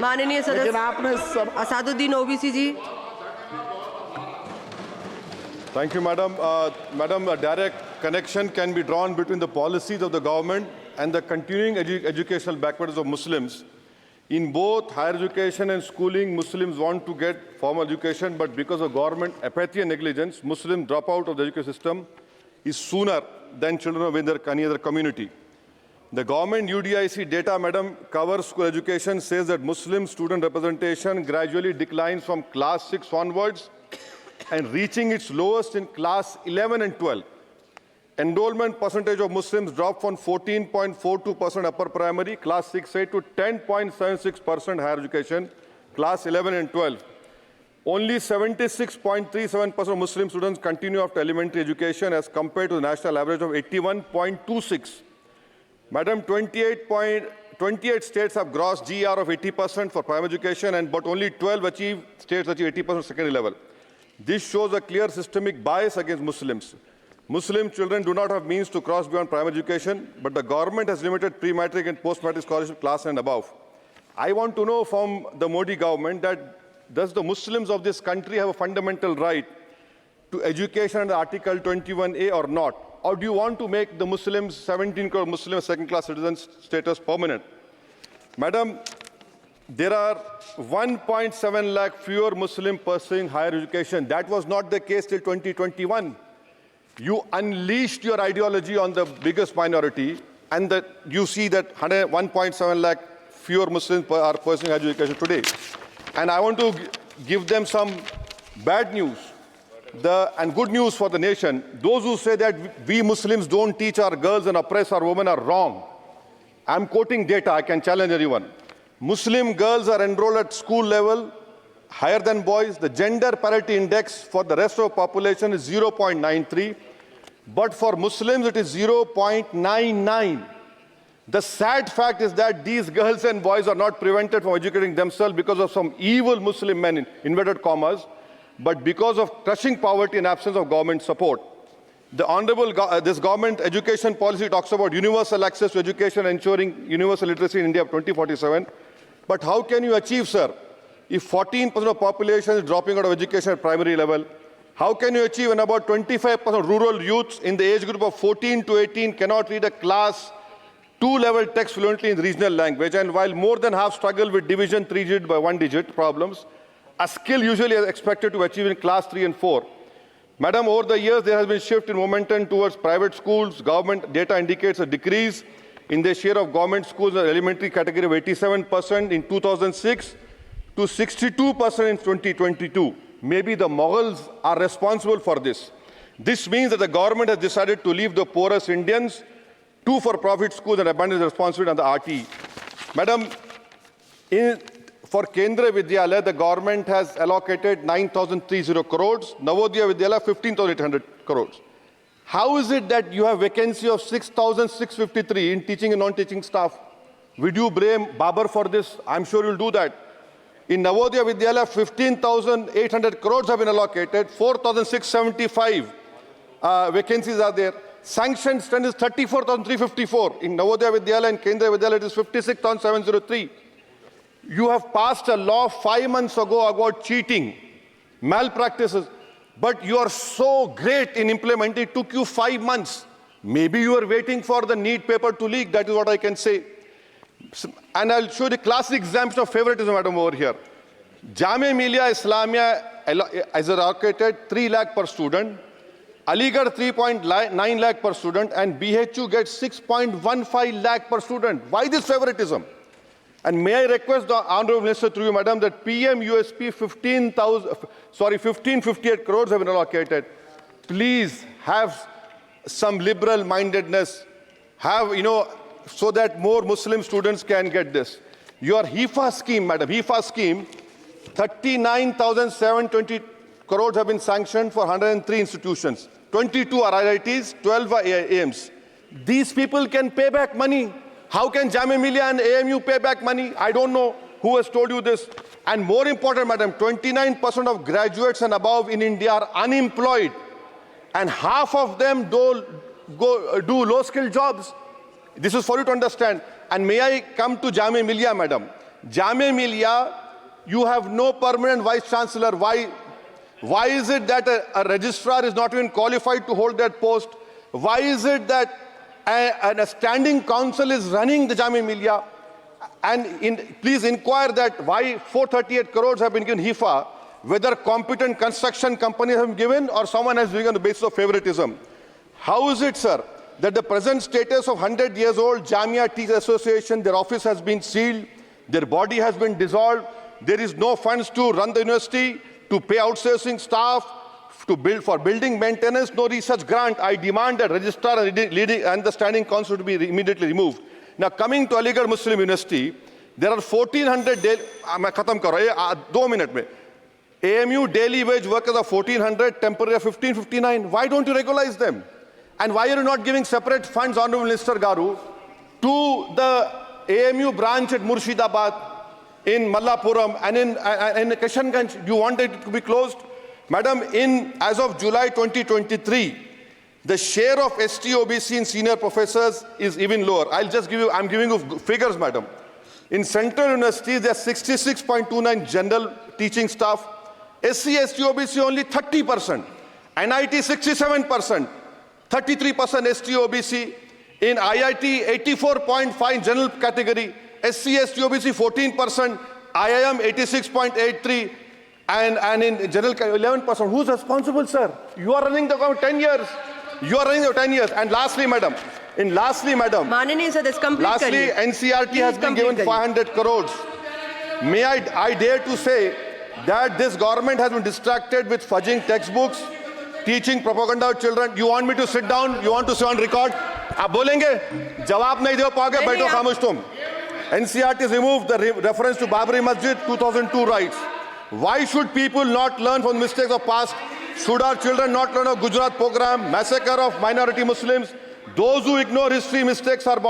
माननीय लेकिन सदस्य आपने असादुद्दीन ओवैसी जी। Thank you, Madam. Madam, a direct connection can be drawn between the policies of the government and the continuing educational backwards of Muslims. In both higher education and schooling, Muslims want to get formal education, but because of government apathy and negligence, Muslims drop out of the education system is sooner than children of any other community. The government UDIC data, Madam, covers school education, says that Muslim student representation gradually declines from class 6 onwards and reaching its lowest in class 11 and 12. Enrollment percentage of Muslims dropped from 14.42% upper primary, class 6A, to 10.76% higher education, class 11 and 12. Only 76.37% of Muslim students continue after elementary education as compared to the national average of 81.26. Madam, 28 states have gross GR of 80% for primary education, but only 12 states achieve 80% secondary level. This shows a clear systemic bias against Muslims. Muslim children do not have means to cross beyond primary education, but the government has limited pre-matric and post-matric scholarship class and above. I want to know from the Modi government that does the Muslims of this country have a fundamental right to education under Article 21A or not? Or do you want to make the Muslims, 17 crore Muslim second-class citizens status permanent? Madam, there are 1.7 lakh fewer Muslims pursuing higher education. That was not the case till 2021. You unleashed your ideology on the biggest minority, and you see that 1.7 lakh fewer Muslims are pursuing higher education today. And I want to give them some bad news and good news for the nation. Those who say that we Muslims don't teach our girls and oppress our women are wrong. I'm quoting data. I can challenge anyone. Muslim girls are enrolled at school level higher than boys. The gender parity index for the rest of the population is 0.93, but for Muslims it is 0.99. The sad fact is that these girls and boys are not prevented from educating themselves because of some evil Muslim men, in inverted commas, but because of crushing poverty and absence of government support. The honorable this government education policy talks about universal access to education, ensuring universal literacy in India of 2047. But how can you achieve, sir, if 14% of the population is dropping out of education at primary level? How can you achieve when about 25% of rural youths in the age group of 14 to 18 cannot read a class 2 level text fluently in regional language? And while more than half struggle with division 3-digit by 1-digit problems, a skill usually is expected to achieve in class 3 and 4. Madam, over the years, there has been a shift in momentum towards private schools. Government data indicates a decrease in the share of government schools in the elementary category of 87% in 2006 to 62% in 2022. Maybe the Mughals are responsible for this. This means that the government has decided to leave the poorest Indians to for-profit schools and abandon the responsibility on the RT. Madam, for Kendriya Vidyalaya, the government has allocated 9,030 crores, Navodaya Vidyalaya 15,800 crores. How is it that you have vacancy of 6,653 in teaching and non-teaching staff? Would you blame Babar for this? I'm sure you'll do that. In Navodaya Vidyalaya, 15,800 crores have been allocated, 4,675 vacancies are there. Sanctioned strength is 34,354. In Navodaya Vidyalaya and Kendriya Vidyalaya, it is 56,703. You have passed a law 5 months ago about cheating, malpractices, but you are so great in implementing. It took you 5 months. Maybe you are waiting for the NEET paper to leak. That is what I can say. And I'll show the classic example of favoritism, madam, over here. Jamia Millia Islamia is allocated 3 lakh per student, Aligarh 3.9 lakh per student, and BHU gets 6.15 lakh per student. Why this favoritism? And may I request the Honorable Minister through you, Madam, that PM USP 1558 crores have been allocated. Please have some liberal mindedness, so that more Muslim students can get this. Your HIFA scheme, Madam, HIFA scheme, 39,720 crores have been sanctioned for 103 institutions. 22 are IITs, 12 are AIMs. These people can pay back money. How can Jamia Millia and AMU pay back money? I don't know who has told you this. And more important, madam, 29% of graduates and above in India are unemployed. And half of them do low-skilled jobs. This is for you to understand. And may I come to Jamia Millia, madam? Jamia Millia, you have no permanent vice chancellor. Why is it that a registrar is not even qualified to hold that post? Why is it that a standing council is running the Jamia Millia? And please inquire that why 438 crores have been given HIFA, whether competent construction companies have been given or someone has been on the basis of favoritism. How is it, sir, that the present status of 100 years old Jamia Teachers Association, their office has been sealed, their body has been dissolved, there is no funds to run the university, to pay outsourcing staff, to build for building maintenance, no research grant. I demand that registrar and the standing council to be immediately removed. Now, coming to Aligarh Muslim University, there are 1,400 daily. मैं खत्म कर रहा हूँ 2 minutes में. AMU daily wage workers are 1,400, temporary 1,559. Why don't you regularize them? And why are you not giving separate funds, Honorable Minister Garu, to the AMU branch at Murshidabad, in Mallapuram, and in Kishanganj? Do you want it to be closed? Madam, as of July 2023, the share of ST-OBC in senior professors is even lower. I'm giving you figures, madam. In Central University, there are 66.29 general teaching staff. SC, ST-OBC only 30%. NIT 67%. 33% ST-OBC. In IIT, 84.5 general category. SC, ST-OBC 14%. IIM 86.83%. And in general 11%. Who's responsible, sir? You are running the government 10 years. You are running the 10 years. And lastly, madam. Manani, sir, this complete. Lastly, NCRT has been given 500 crores. May I dare to say that this government has been distracted with fudging textbooks, teaching propaganda to children. You want me to sit down? You want to sit on record? आप बोलेंगे? जवाब नहीं दे पाओगे? बैठो खामोश तुम. NCRT has removed the reference to Babri Masjid 2002 rights. Why should people not learn from the mistakes of past? Should our children not learn of Gujarat program, massacre of minority Muslims? Those who ignore history mistakes are born.